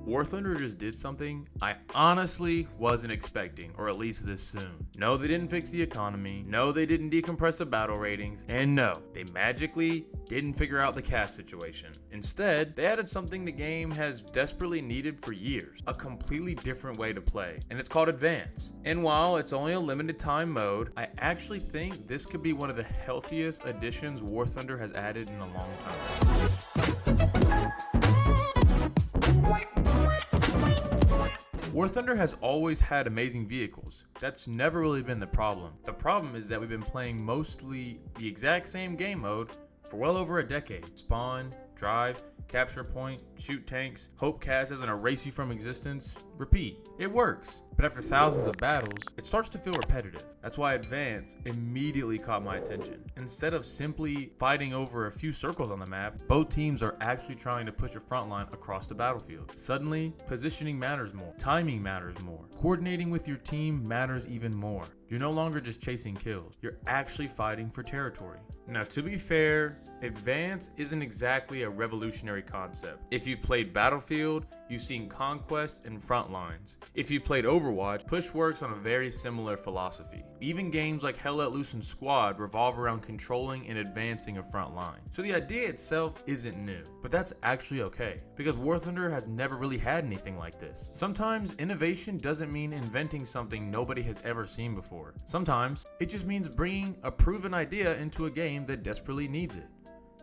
War Thunder just did something I honestly wasn't expecting, or at least this soon. No, they didn't fix the economy. No, they didn't decompress the battle ratings. And no, they magically didn't figure out the cast situation. Instead, they added something the game has desperately needed for years, a completely different way to play, and it's called Advance. And while it's only a limited time mode, I actually think this could be one of the healthiest additions War Thunder has added in a long time. War Thunder has always had amazing vehicles. That's never really been the problem. The problem is that we've been playing mostly the exact same game mode for well over a decade. Spawn, drive, capture point, shoot tanks, hope cast doesn't erase you from existence, repeat. It works. But after thousands of battles, it starts to feel repetitive. That's why Advance immediately caught my attention. Instead of simply fighting over a few circles on the map, both teams are actually trying to push a front line across the battlefield. Suddenly, positioning matters more, timing matters more, coordinating with your team matters even more. You're no longer just chasing kills, you're actually fighting for territory. Now, to be fair, Advance isn't exactly a revolutionary concept. If you've played Battlefield, you've seen Conquest and Frontlines. If you've played Overwatch, Push works on a very similar philosophy. Even games like Hell Let Loose and Squad revolve around controlling and advancing a front line. So the idea itself isn't new, but that's actually okay, because War Thunder has never really had anything like this. Sometimes innovation doesn't mean inventing something nobody has ever seen before. Sometimes it just means bringing a proven idea into a game that desperately needs it.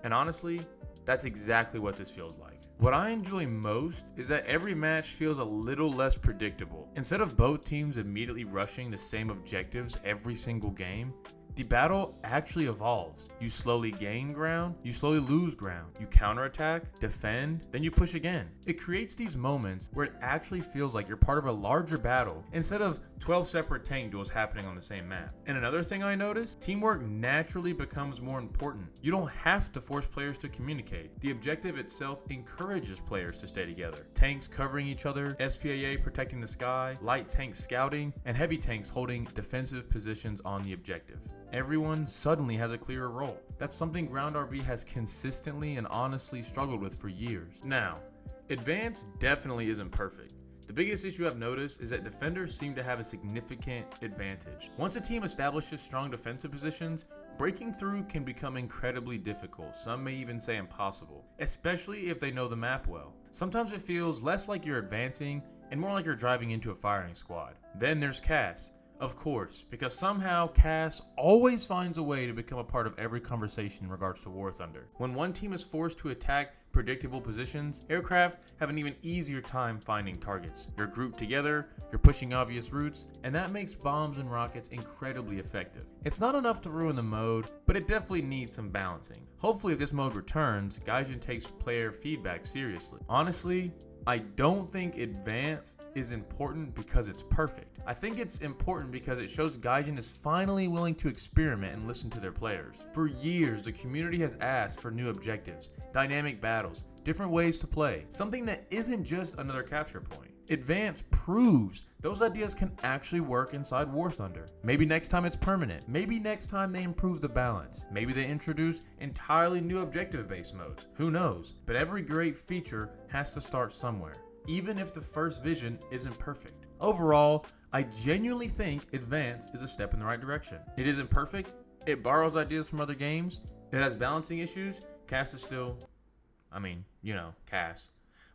And honestly, that's exactly what this feels like. What I enjoy most is that every match feels a little less predictable. Instead of both teams immediately rushing the same objectives every single game, the battle actually evolves. You slowly gain ground, you slowly lose ground, you counterattack, defend, then you push again. It creates these moments where it actually feels like you're part of a larger battle instead of 12 separate tank duels happening on the same map. And another thing I noticed, teamwork naturally becomes more important. You don't have to force players to communicate. The objective itself encourages players to stay together. Tanks covering each other, SPAA protecting the sky, light tanks scouting, and heavy tanks holding defensive positions on the objective. Everyone suddenly has a clearer role. That's something Ground RB has consistently and honestly struggled with for years. Now, Advance definitely isn't perfect. The biggest issue I've noticed is that defenders seem to have a significant advantage. Once a team establishes strong defensive positions, breaking through can become incredibly difficult. Some may even say impossible, especially if they know the map well. Sometimes it feels less like you're advancing and more like you're driving into a firing squad. Then there's Cass. Of course, because somehow Cass always finds a way to become a part of every conversation in regards to War Thunder. When one team is forced to attack predictable positions, aircraft have an even easier time finding targets. You're grouped together, you're pushing obvious routes, and that makes bombs and rockets incredibly effective. It's not enough to ruin the mode, but it definitely needs some balancing. Hopefully if this mode returns, Gaijin takes player feedback seriously. Honestly, I don't think Advance is important because it's perfect. I think it's important because it shows Gaijin is finally willing to experiment and listen to their players. For years, the community has asked for new objectives, dynamic battles, different ways to play, something that isn't just another capture point. Advance proves those ideas can actually work inside War Thunder. Maybe next time it's permanent. Maybe next time they improve the balance. Maybe they introduce entirely new objective-based modes. Who knows? But every great feature has to start somewhere, even if the first vision isn't perfect. Overall, I genuinely think Advance is a step in the right direction. It isn't perfect. It borrows ideas from other games. It has balancing issues. Cass is still, Cass.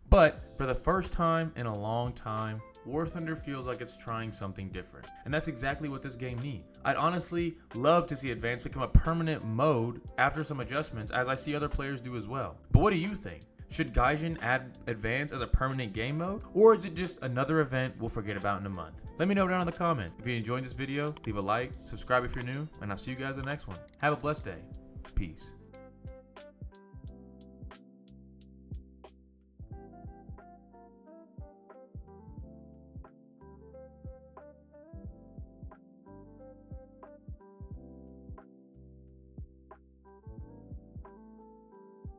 But for the first time in a long time, War Thunder feels like it's trying something different. And that's exactly what this game needs. I'd honestly love to see Advance become a permanent mode after some adjustments, as I see other players do as well. But what do you think? Should Gaijin add Advance as a permanent game mode? Or is it just another event we'll forget about in a month? Let me know down in the comment. If you enjoyed this video, leave a like, subscribe if you're new, and I'll see you guys in the next one. Have a blessed day. Peace.